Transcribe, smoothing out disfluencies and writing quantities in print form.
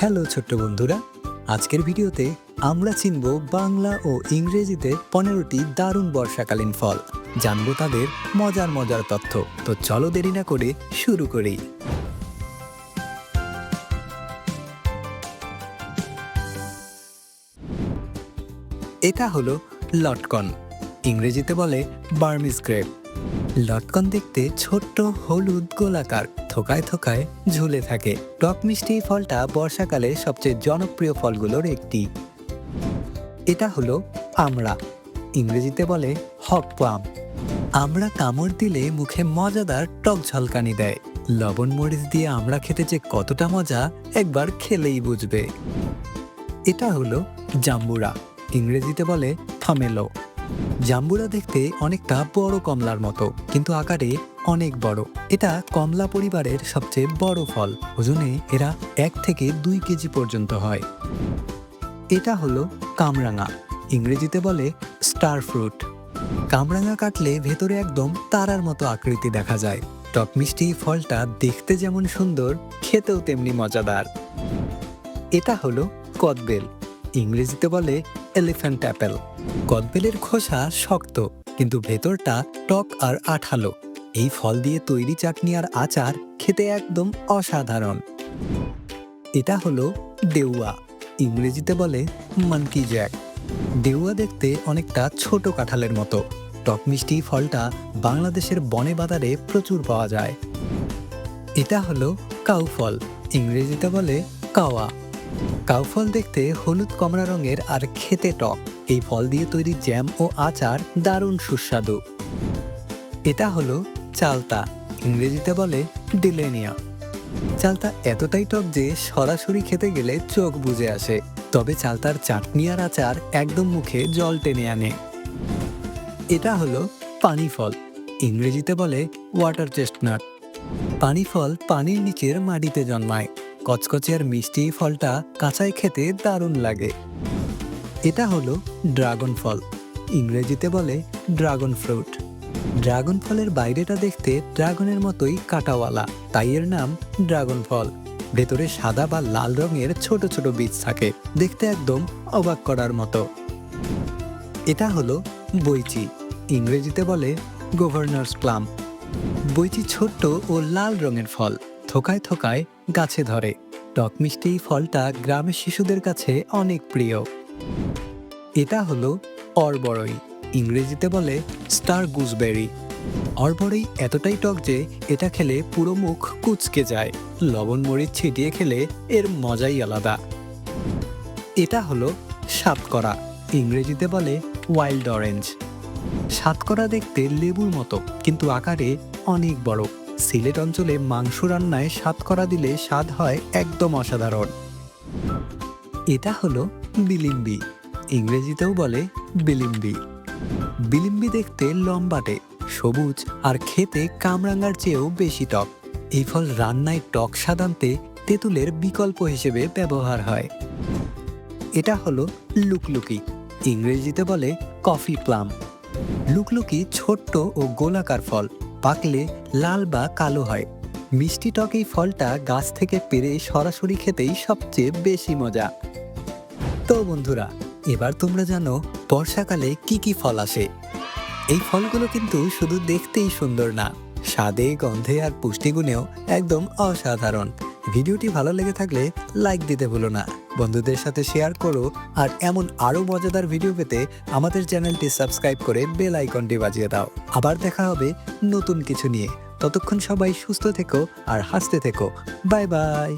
Hello ছোট্ট বন্ধুরা, আজকের ভিডিওতে আমরা চিনব বাংলা ও ইংরেজিতে 15টি দারুণ বর্ষাকালীন ফল। জানবো তাদের মজার মজার তথ্য। তো চলো দেরি না করে শুরু করি। এটা হলো লটকন, ইংরেজিতে বলে বার্মিজ গ্রেপ। লটকন দেখতে ছোট্ট হলুদ গোলাকার, থোকায় থোকায় ঝুলে থাকে। টক মিষ্টি ফলটা বর্ষাকালে সবচেয়ে জনপ্রিয় ফলগুলোর একটি। এটা হলো আমড়া, ইংরেজিতে বলে হক প্লাম। আমড়া কামড় দিলে মুখে মজাদার টক ঝলকানি দেয়। লবণ মরিচ দিয়ে আমড়া খেতে যে কতটা মজা একবার খেলেই বুঝবে। এটা হলো জাম্বুরা, ইংরেজিতে বলে পমেলো। জাম্বুরা দেখতে অনেকটা বড় কমলার মতো, কিন্তু আকারে অনেক বড়। এটা কমলা পরিবারের সবচেয়ে বড় ফল। ওজনে এরা 1 থেকে 2 কেজি পর্যন্ত হয়। এটা হলো কামরাঙা, ইংরেজিতে বলে স্টার ফ্রুট। কামরাঙা কাটলে ভেতরে একদম তারার মতো আকৃতি দেখা যায়। টক মিষ্টি ফলটা দেখতে যেমন সুন্দর, খেতেও তেমনি মজাদার। এটা হলো কদবেল, ইংরেজিতে বলে এলিফ্যান্ট অ্যাপেল। কদবেলের খোসা শক্ত, কিন্তু ভেতরটা টক আর আঠালো। এই ফল দিয়ে তৈরি চাটনি আর আচার খেতে একদম অসাধারণ। এটা হলো ডেউয়া, ইংরেজিতে বলে মানকি জ্যাক। ডেউয়া দেখতে অনেকটা ছোট কাঁঠালের মতো। টক মিষ্টি ফলটা বাংলাদেশের বনে বাজারে প্রচুর পাওয়া যায়। এটা হলো কাউ ফল, ইংরেজিতে বলে কাওয়া। কাউ ফল দেখতে হলুদ কমলা রঙের আর খেতে টক। এই ফল দিয়ে তৈরি জ্যাম ও আচার দারুণ সুস্বাদু। এটা হলো চালতা, ইংরেজিতে বলে ডিলেনিয়া। চালতা এতটাই টক যে সরাসরি খেতে গেলে চোখ বুজে আসে। তবে চালতার চাটনি আর আচার একদম মুখে জল টেনে আনে। এটা হলো পানি ফল, ইংরেজিতে বলে ওয়াটার চেস্টনাট। পানি ফল পানির নিচের মাটিতে জন্মায়। কচকচে আর মিষ্টি ফলটা কাঁচায় খেতে দারুণ লাগে। এটা হলো ড্রাগন ফল, ইংরেজিতে বলে ড্রাগন ফ্রুট। ড্রাগন ফলের বাইরেটা দেখতে ড্রাগনের মতোই কাঁটাওয়ালা, তাই এর নাম ড্রাগন ফল। ভেতরে সাদা বা লাল রঙের ছোট ছোট বীজ থাকে, দেখতে একদম অবাক করার মতো। এটা হলো বৈচি, ইংরেজিতে বলে গভর্নরস প্লাম। বৈচি ছোট্ট ও লাল রঙের ফল, থোকায় থোকায় গাছে ধরে। টক মিষ্টি ফলটা গ্রামের শিশুদের কাছে অনেক প্রিয়। এটা হলো অরবড়ই, ইংরেজিতে বলে স্টার গুজবেরি। অরবড়ই এতটাই টক যে এটা খেলে পুরো মুখ কুঁচকে যায়। লবণ মরিচ ছিটিয়ে খেলে এর মজাই আলাদা। এটা হলো সাতকরা, ইংরেজিতে বলে ওয়াইল্ড অরেঞ্জ। সাতকরা দেখতে লেবুর মতো, কিন্তু আকারে অনেক বড়। সিলেট অঞ্চলে মাংস রান্নায় সাতকরা দিলে স্বাদ হয় একদম অসাধারণ। এটা হলো বিলিম্বি, ইংরেজিতেও বলে বিলিম্বি। বিলিম্বি দেখতে লম্বাটে, সবুজ আর খেতে কামরাঙার চেয়েও বেশি টক। এই ফল রান্নায় টক স্বাদ আনতে তেঁতুলের বিকল্প হিসেবে ব্যবহার হয়। এটা হলো লুকলুকি, ইংরেজিতে বলে কফি প্লাম। লুকলুকি ছোট্ট ও গোলাকার ফল, পাকলে লাল বা কালো হয়। মিষ্টি টক এই ফলটা গাছ থেকে পেড়ে সরাসরি খেতেই সবচেয়ে বেশি মজা। তো বন্ধুরা, এবার তোমরা জানো বর্ষাকালে কি কি ফল আসে। এই ফলগুলো কিন্তু শুধু দেখতেই সুন্দর না, স্বাদে, গন্ধে আর পুষ্টিগুণেও একদম অসাধারণ। ভিডিওটি ভালো লেগে থাকলে লাইক দিতে ভুলো না, বন্ধুদের সাথে শেয়ার করো। আর এমন আরো মজাদার ভিডিও পেতে আমাদের চ্যানেলটি সাবস্ক্রাইব করে বেল আইকনটি বাজিয়ে দাও। আবার দেখা হবে নতুন কিছু নিয়ে। ততক্ষণ সবাই সুস্থ থেকো আর হাসতে থেকো। Bye bye.